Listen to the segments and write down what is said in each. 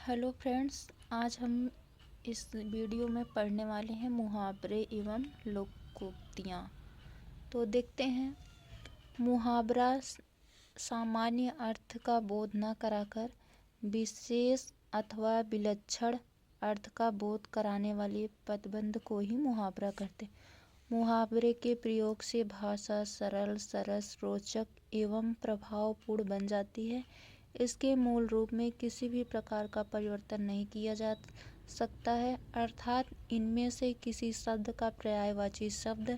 Hello friends, आज हम इस वीडियो में पढ़ने वाले हैं मुहावरे एवं लोकोक्तियाँ। तो देखते हैं। मुहावरा सामान्य अर्थ का बोध न कराकर विशेष अथवा विलक्षण अर्थ का बोध कराने वाले पदबंध को ही मुहावरा कहते हैं। मुहावरे के प्रयोग से भाषा सरल, सरस, रोचक एवं प्रभावपूर्ण बन जाती है। इसके मूल रूप में किसी भी प्रकार का परिवर्तन नहीं किया जा सकता है, अर्थात इनमें से किसी शब्द का पर्यायवाची शब्द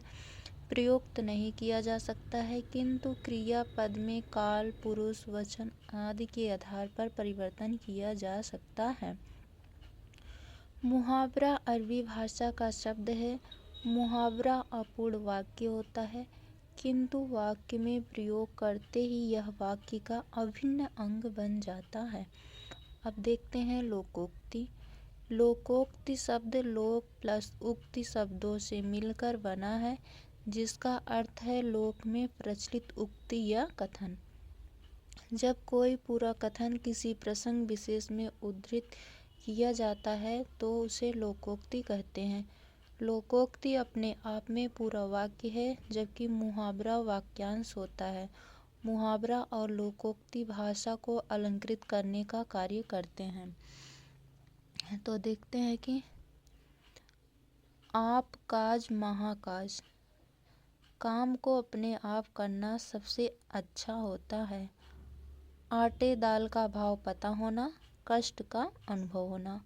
प्रयुक्त नहीं किया जा सकता है, किंतु क्रिया पद में काल, पुरुष, वचन आदि के आधार पर परिवर्तन किया जा सकता है। मुहावरा अरबी भाषा का शब्द है। मुहावरा अपूर्ण वाक्य होता है, किंतु वाक्य में प्रयोग करते ही यह वाक्य का अभिन्न अंग बन जाता है। अब देखते हैं लोकोक्ति। लोकोक्ति शब्द लोक प्लस उक्ति शब्दों से मिलकर बना है, जिसका अर्थ है लोक में प्रचलित उक्ति या कथन। जब कोई पूरा कथन किसी प्रसंग विशेष में उद्धृत किया जाता है तो उसे लोकोक्ति कहते हैं। लोकोक्ति अपने आप में पूरा वाक्य है, जबकि मुहावरा वाक्यांश होता है। मुहावरा और लोकोक्ति भाषा को अलंकृत करने का कार्य करते हैं। तो देखते हैं कि आप काज महाकाज। काम को अपने आप करना सबसे अच्छा होता है। आटे दाल का भाव पता होना, कष्ट का अनुभव होना।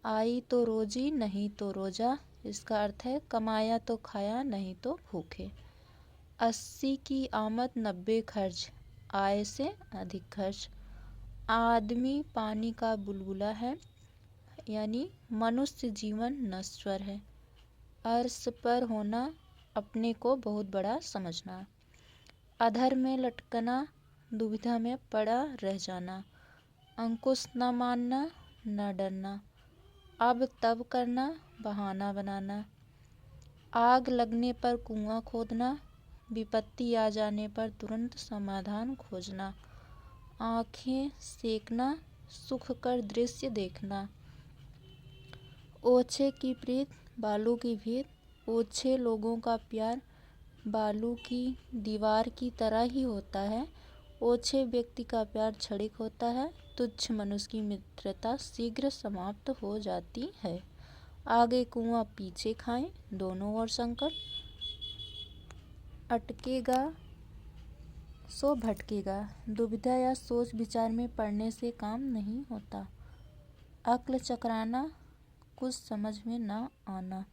आई तो रोजी नहीं तो रोजा, इसका अर्थ है कमाया तो खाया नहीं तो भूखे। 80 की आमद 90 खर्च, आय से अधिक खर्च। आदमी पानी का बुलबुला है, यानी मनुष्य जीवन नश्वर है। अर्श पर होना, अपने को बहुत बड़ा समझना। अधर में लटकना, दुविधा में पड़ा रह जाना। अंकुश न मानना, न डरना। अब तब करना, बहाना बनाना। आग लगने पर कुआं खोदना, विपत्ति आ जाने पर तुरंत समाधान खोजना। आँखें सेकना, सुख कर दृश्य देखना। ओछे की प्रीत, बालू की भीत। ओछे लोगों का प्यार बालू की दीवार की तरह ही होता है। ओछे व्यक्ति का प्यार क्षणिक होता है। तुच्छ मनुष्य की मित्रता शीघ्र समाप्त हो जाती है। आगे कुआं पीछे खाएं, दोनों ओर संकट। अटकेगा सो भटकेगा। दुविधा या सोच विचार में पड़ने से काम नहीं होता। अक्ल चकराना, कुछ समझ में न आना।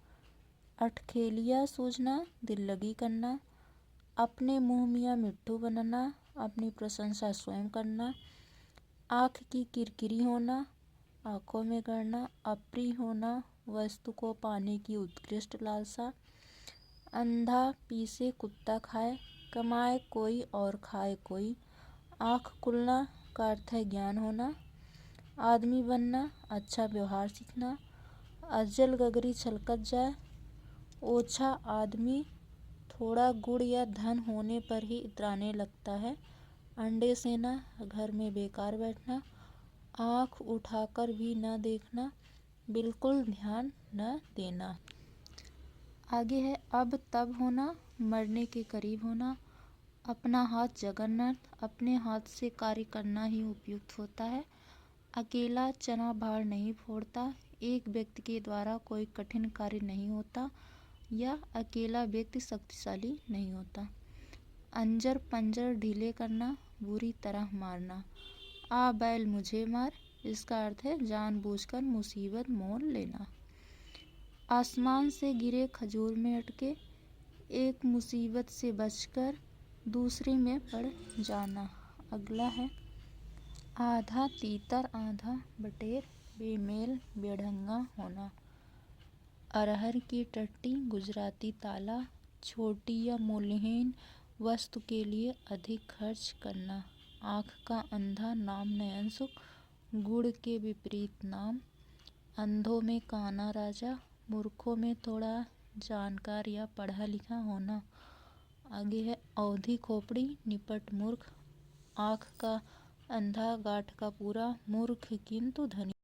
अटखेलिया सूझना, दिल लगी करना। अपने मुँह मियाँ मिट्ठू बनना, अपनी प्रशंसा स्वयं करना। आँख की किरकिरी होना, आँखों में गड़ना। अप्रिय होना, वस्तु को पाने की उत्कृष्ट लालसा। अंधा पीसे कुत्ता खाए, कमाए कोई और खाए कोई। आँख खुलना का अर्थ है ज्ञान होना। आदमी बनना, अच्छा व्यवहार सीखना। अजल गगरी छलकत जाए। ओछा आदमी थोड़ा गुण या धन होने पर ही इतराने लगता है। अंडे सेना, घर में बेकार बैठना। आँख उठाकर भी न देखना, बिल्कुल ध्यान न देना। आगे है अब तब होना, मरने के करीब होना। अपना हाथ जगन्नाथ, अपने हाथ से कार्य करना ही उपयुक्त होता है। अकेला चना भार नहीं फोड़ता, एक व्यक्ति के द्वारा कोई कठिन कार्य नहीं होता, या अकेला व्यक्ति शक्तिशाली नहीं होता। अंजर पंजर ढीले करना, बुरी तरह मारना। आ बैल मुझे मार, इसका अर्थ है जानबूझकर मुसीबत मोल लेना। आसमान से गिरे खजूर में अटके, एक मुसीबत से बचकर दूसरी में पड़ जाना। अगला है आधा तीतर आधा बटेर, बेमेल बेढंगा होना। अरहर की टट्टी, गुजराती ताला, छोटी या मूल्यहीन वस्तु के लिए अधिक खर्च करना। आँख का अंधा, नाम नयन सुख, गुड़ के विपरीत नाम। अंधों में काना राजा, मूर्खों में थोड़ा जानकार या पढ़ा लिखा होना। आगे है औधी खोपड़ी, निपट मूर्ख। आँख का अंधा, गांठ का पूरा, मूर्ख किंतु धनी।